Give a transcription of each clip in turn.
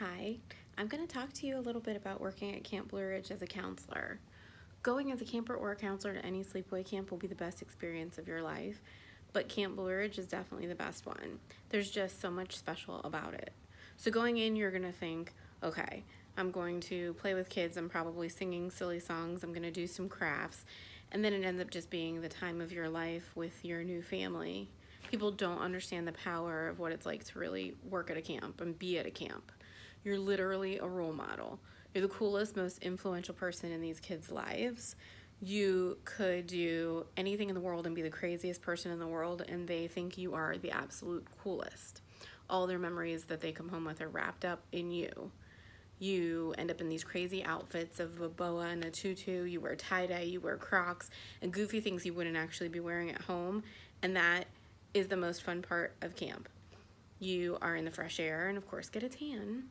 Hi, I'm going to talk to you a little bit about working at Camp Blue Ridge as a counselor. Going as a camper or a counselor to any sleepaway camp will be the best experience of your life, but Camp Blue Ridge is definitely the best one. There's just so much special about it. So going in, you're going to think, okay, I'm going to play with kids, I'm probably singing silly songs, I'm going to do some crafts, and then it ends up just being the time of your life with your new family. People don't understand the power of what it's like to really work at a camp and be at a camp. You're literally a role model. You're the coolest, most influential person in these kids' lives. You could do anything in the world and be the craziest person in the world, and they think you are the absolute coolest. All their memories that they come home with are wrapped up in you. You end up in these crazy outfits of a boa and a tutu. You wear tie-dye, you wear Crocs, and goofy things you wouldn't actually be wearing at home, and that is the most fun part of camp. You are in the fresh air and, of course, get a tan.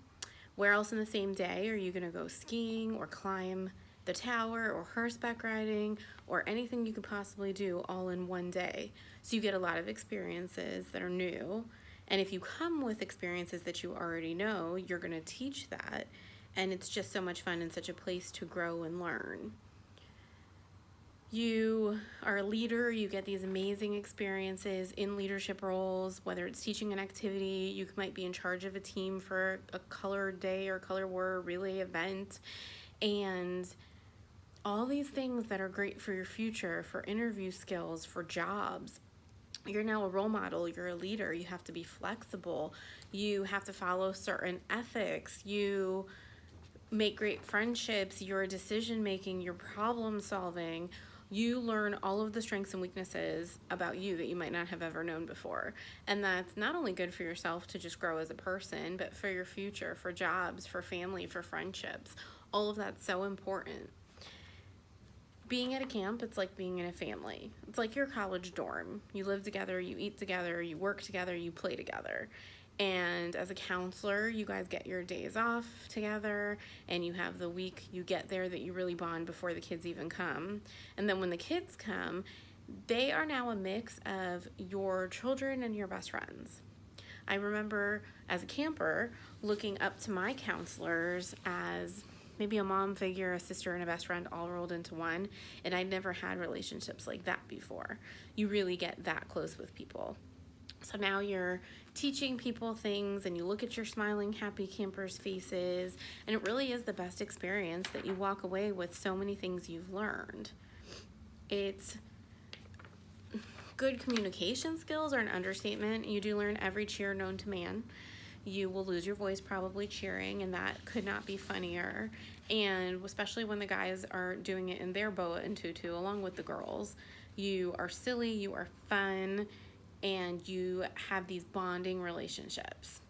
Where else in the same day are you going to go skiing or climb the tower or horseback riding or anything you could possibly do all in one day? So you get a lot of experiences that are new. And if you come with experiences that you already know, you're going to teach that. And it's just so much fun and such a place to grow and learn. You are a leader, you get these amazing experiences in leadership roles, whether it's teaching an activity, you might be in charge of a team for a color day or color war relay event, and all these things that are great for your future, for interview skills, for jobs. You're now a role model, you're a leader, you have to be flexible, you have to follow certain ethics, you make great friendships, your decision making, your problem solving. You learn all of the strengths and weaknesses about you that you might not have ever known before. And that's not only good for yourself to just grow as a person, but for your future, for jobs, for family, for friendships. All of that's so important. Being at a camp, it's like being in a family. It's like your college dorm. You live together, you eat together, you work together, you play together. And as a counselor, you guys get your days off together, and you have the week you get there that you really bond before the kids even come. And then when the kids come, they are now a mix of your children and your best friends. I remember as a camper looking up to my counselors as maybe a mom figure, a sister, and a best friend all rolled into one, and I'd never had relationships like that before. You really get that close with people. So now you're teaching people things, and you look at your smiling, happy campers' faces, and it really is the best experience that you walk away with so many things you've learned. It's good communication skills are an understatement. You do learn every cheer known to man. You will lose your voice probably cheering, and that could not be funnier. And especially when the guys are doing it in their boa and tutu along with the girls. You are silly, you are fun, and you have these bonding relationships.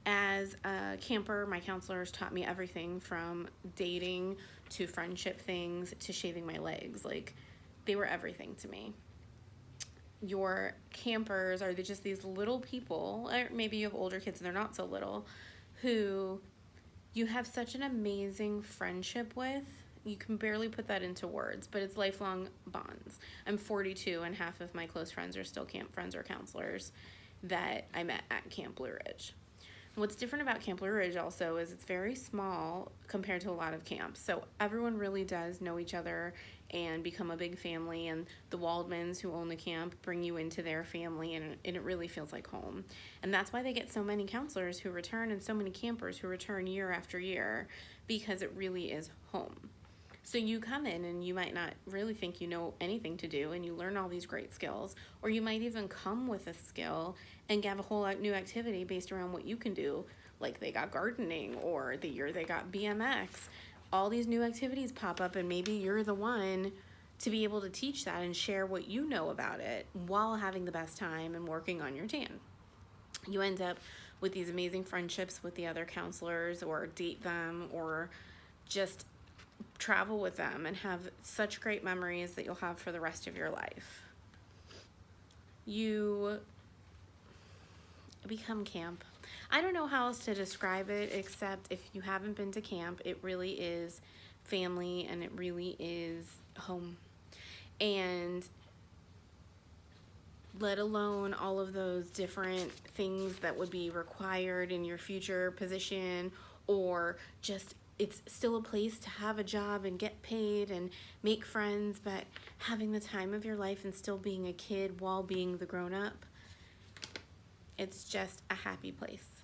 As a camper, my counselors taught me everything from dating to friendship things to shaving my legs. Like, they were everything to me. Your campers are just these little people, or maybe you have older kids and they're not so little, who you have such an amazing friendship with. You can barely put that into words, but it's lifelong bonds. I'm 42, and half of my close friends are still camp friends or counselors that I met at Camp Blue Ridge. What's different about Camp Blue Ridge also is it's very small compared to a lot of camps. So everyone really does know each other and become a big family, and the Waldmans who own the camp bring you into their family, and it really feels like home. And that's why they get so many counselors who return and so many campers who return year after year, because it really is home. So you come in and you might not really think you know anything to do, and you learn all these great skills, or you might even come with a skill and have a whole new activity based around what you can do, like they got gardening, or the year they got BMX. All these new activities pop up, and maybe you're the one to be able to teach that and share what you know about it while having the best time and working on your tan. You end up with these amazing friendships with the other counselors, or date them, or just travel with them and have such great memories that you'll have for the rest of your life. You become camp. I don't know how else to describe it, except if you haven't been to camp, it really is family, and it really is home. And let alone all of those different things that would be required in your future position or just it's still a place to have a job and get paid and make friends, but having the time of your life and still being a kid while being the grown-up, it's just a happy place.